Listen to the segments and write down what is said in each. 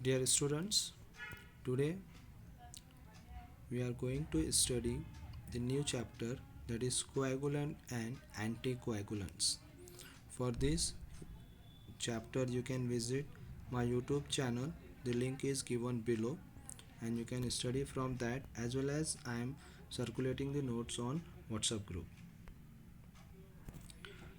Dear students, today we are going to study the new chapter, that is coagulant and anticoagulants. For this chapter you can visit my YouTube channel. The link is given below and you can study from that, as well as I am circulating the notes on WhatsApp group.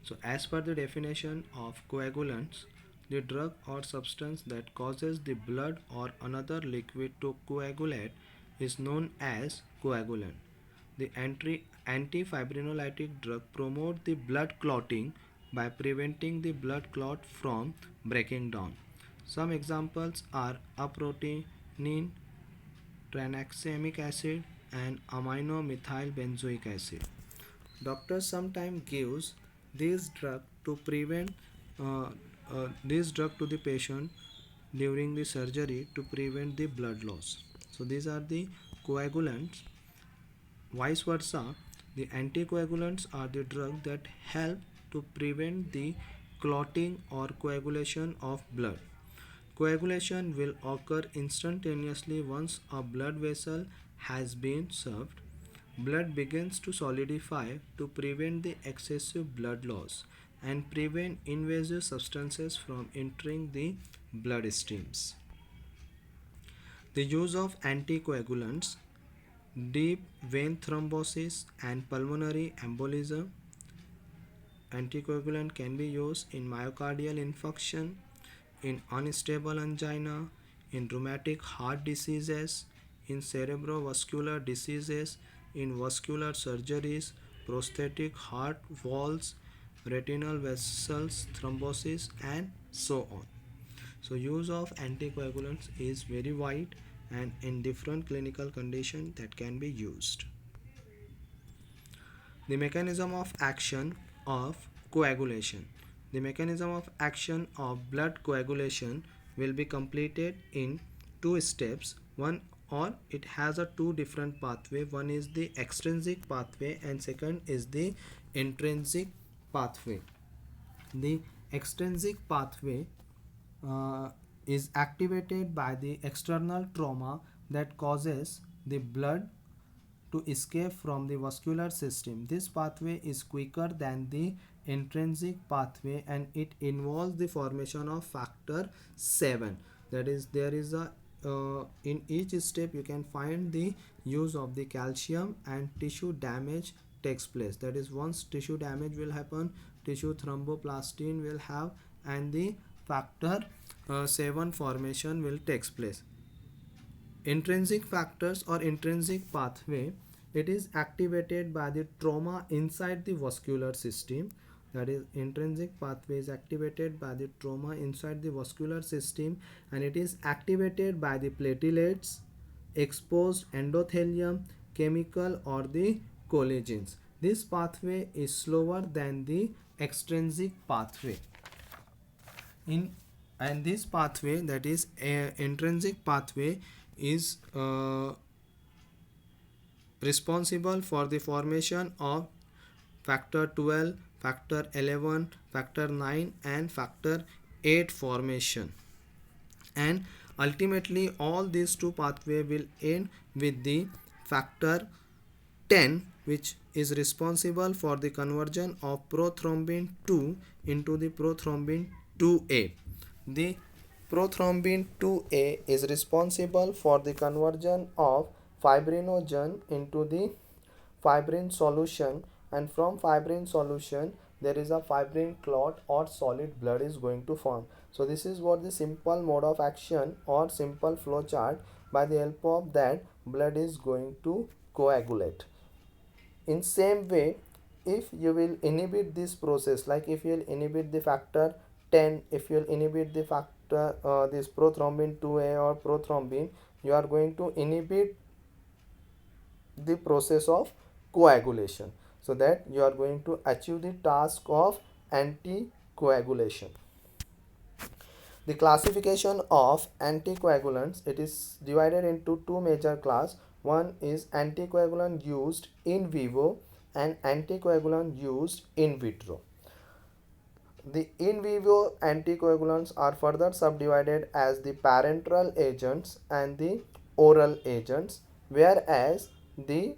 So as per the definition of coagulants, the drug or substance that causes the blood or another liquid to coagulate is known as coagulant. The antifibrinolytic drug promote the blood clotting by preventing the blood clot from breaking down. Some examples are aprotinine, tranexamic acid, and amino-methyl-benzoic acid. Doctors sometimes gives this drug to prevent uh, this drug to the patient during the surgery to prevent the blood loss. So these are the coagulants. Vice versa, the anticoagulants are the drugs that help to prevent the clotting or coagulation of blood. Coagulation will occur instantaneously once a blood vessel has been served. Blood begins to solidify to prevent the excessive blood loss and prevent invasive substances from entering the bloodstreams. The use of anticoagulants, deep vein thrombosis and pulmonary embolism. Anticoagulant can be used in myocardial infarction, in unstable angina, in rheumatic heart diseases, in cerebrovascular diseases, in vascular surgeries, prosthetic heart valves, retinal vessels thrombosis, and so on. So use of anticoagulants is very wide and in different clinical conditions that can be used. The mechanism of action of coagulation. The mechanism of action of blood coagulation will be completed in two steps. One, or it has a two different pathway. One is the extrinsic pathway and second is the intrinsic pathway. The extrinsic pathway is activated by the external trauma that causes the blood to escape from the vascular system. This pathway is quicker than the intrinsic pathway and it involves the formation of factor 7. That is, there is a in each step you can find the use of the calcium and tissue damage takes place. That is, once tissue damage will happen, tissue thromboplastin will have and the factor 7 formation will takes place. Intrinsic factors or intrinsic pathway, it is activated by the trauma inside the vascular system. That is, intrinsic pathway is activated by the trauma inside the vascular system and it is activated by the platelets, exposed endothelium, chemical or the collagens. This pathway is slower than the extrinsic pathway. In and this pathway, that is intrinsic pathway, is responsible for the formation of factor 12, factor 11, factor 9 and factor 8 formation, and ultimately all these two pathway will end with the factor 10, which is responsible for the conversion of prothrombin 2 into the prothrombin 2A. The prothrombin 2A is responsible for the conversion of fibrinogen into the fibrin solution, and from fibrin solution there is a fibrin clot or solid blood is going to form. So this is what the simple mode of action or simple flow chart. By the help of that, blood is going to coagulate. In same way, if you will inhibit this process, like if you will inhibit the factor 10, if you will inhibit the factor this prothrombin 2A or prothrombin, you are going to inhibit the process of coagulation, so that you are going to achieve the task of anticoagulation. The classification of anticoagulants, it is divided into two major class. One is anticoagulant used in vivo and anticoagulant used in vitro. The in vivo anticoagulants are further subdivided as the parenteral agents and the oral agents, whereas the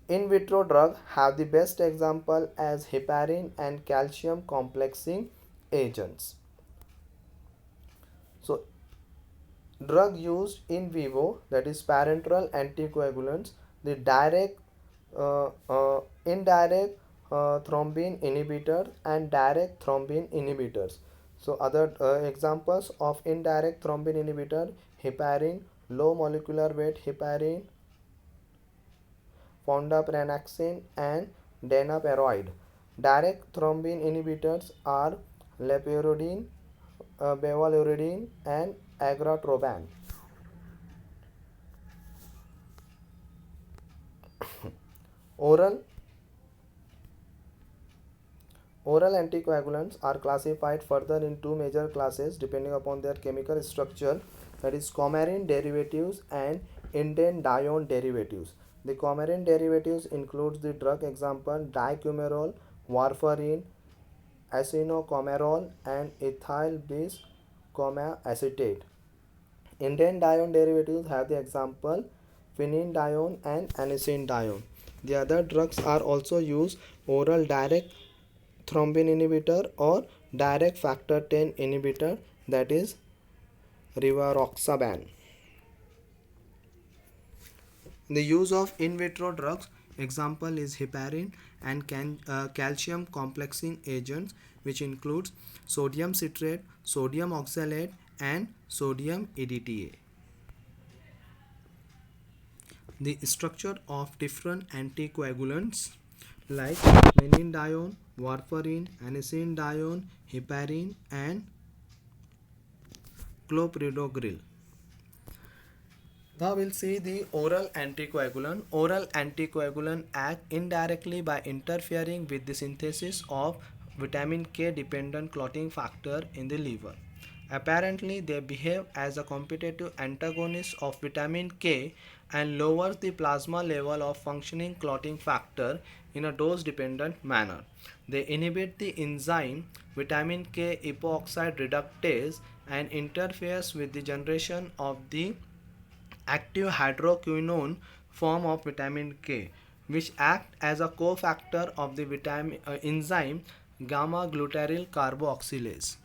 in vitro drug have the best example as heparin and calcium complexing agents. So drug used in vivo, that is parenteral anticoagulants, the direct indirect thrombin inhibitor and direct thrombin inhibitors. So other examples of indirect thrombin inhibitor: heparin, low molecular weight heparin, fondaparinux and danaperoid. Direct thrombin inhibitors are lepiridine, bevaluridine and agratroban. Oral Oral anticoagulants are classified further in two major classes depending upon their chemical structure, that is coumarin derivatives and indendione derivatives. The coumarin derivatives includes the drug example dicumarol, warfarin, acinocomarol and ethyl acetate. Indendione derivatives have the example phenedione and anisindione. The other drugs are also used: oral direct thrombin inhibitor or direct factor 10 inhibitor, that is rivaroxaban. The use of in vitro drugs example is heparin and calcium complexing agents, which includes sodium citrate, sodium oxalate and sodium EDTA. The structure of different anticoagulants like menindione, warfarin, anisindione, heparin and clopidogrel. Now we'll see the oral anticoagulant. Oral anticoagulant act indirectly by interfering with the synthesis of vitamin K dependent clotting factor in the liver. Apparently, they behave as a competitive antagonist of vitamin K and lowers the plasma level of functioning clotting factor in a dose dependent manner. They inhibit the enzyme vitamin K epoxide reductase and interferes with the generation of the active hydroquinone form of vitamin K, which act as a cofactor of the vitamin enzyme gamma glutaryl carboxylase.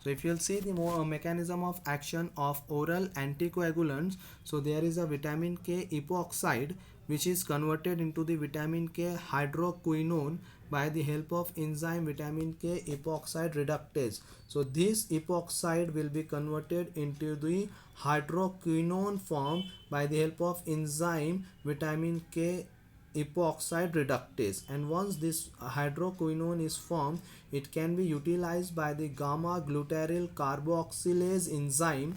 So if you'll see the more mechanism of action of oral anticoagulants, so there is a vitamin K epoxide which is converted into the vitamin K hydroquinone by the help of enzyme vitamin K epoxide reductase. So this epoxide will be converted into the hydroquinone form by the help of enzyme vitamin K epoxide reductase, and once this hydroquinone is formed, it can be utilized by the gamma glutaryl carboxylase enzyme,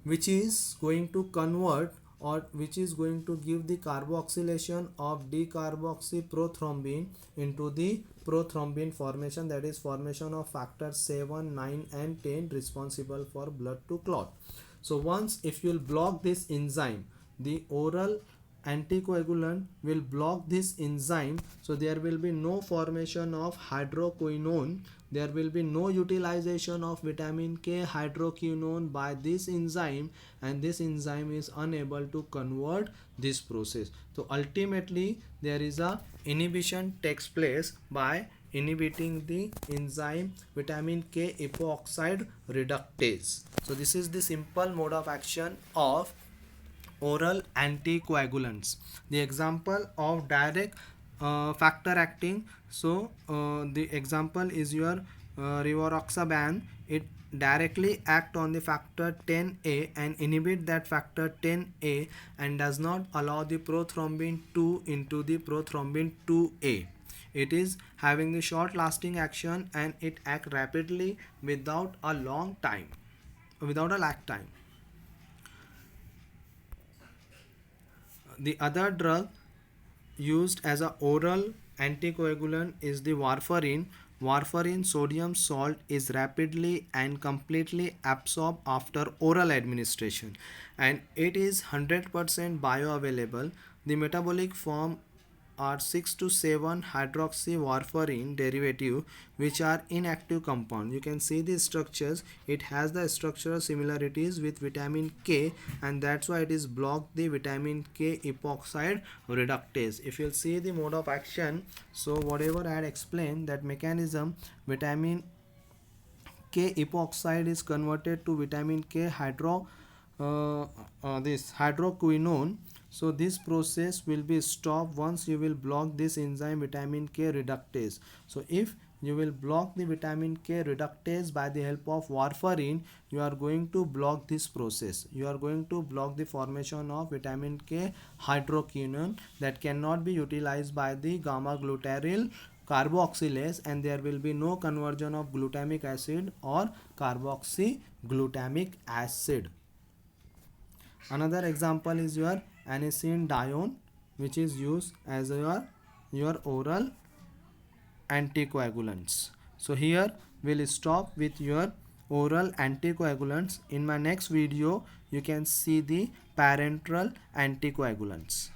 which is going to convert or which is going to give the carboxylation of decarboxyprothrombin into the prothrombin formation, that is formation of factor 7, 9 and 10 responsible for blood to clot. So once if you will block this enzyme, the oral anticoagulant will block this enzyme, so there will be no formation of hydroquinone, there will be no utilization of vitamin K hydroquinone by this enzyme, and this enzyme is unable to convert this process. So ultimately there is a inhibition takes place by inhibiting the enzyme vitamin K epoxide reductase. So this is the simple mode of action of oral anticoagulants. The example of direct factor acting, so the example is your rivaroxaban. It directly act on the factor 10A and inhibit that factor 10A and does not allow the prothrombin 2 into the prothrombin 2A. It is having the short lasting action and it act rapidly without a long time, without a lag time. The other drug used as a oral anticoagulant is the warfarin. Warfarin sodium salt is rapidly and completely absorbed after oral administration, and it is 100% bioavailable. The metabolic form are 6 to 7 hydroxy warfarin derivative which are inactive compound. You can see the structures. It has the structural similarities with vitamin K, and that's why it is block the vitamin K epoxide reductase. If you'll see the mode of action, so whatever I had explained, that mechanism, vitamin K epoxide is converted to vitamin K this hydroquinone. So this process will be stopped once you will block this enzyme vitamin K reductase. So if you will block the vitamin K reductase by the help of warfarin, you are going to block this process. You are going to block the formation of vitamin K hydroquinone that cannot be utilized by the gamma glutaryl carboxylase, and there will be no conversion of glutamic acid or carboxyglutamic acid. Another example is your anisindione, which is used as your oral anticoagulants. So here we'll stop with your oral anticoagulants. In my next video you can see the parenteral anticoagulants.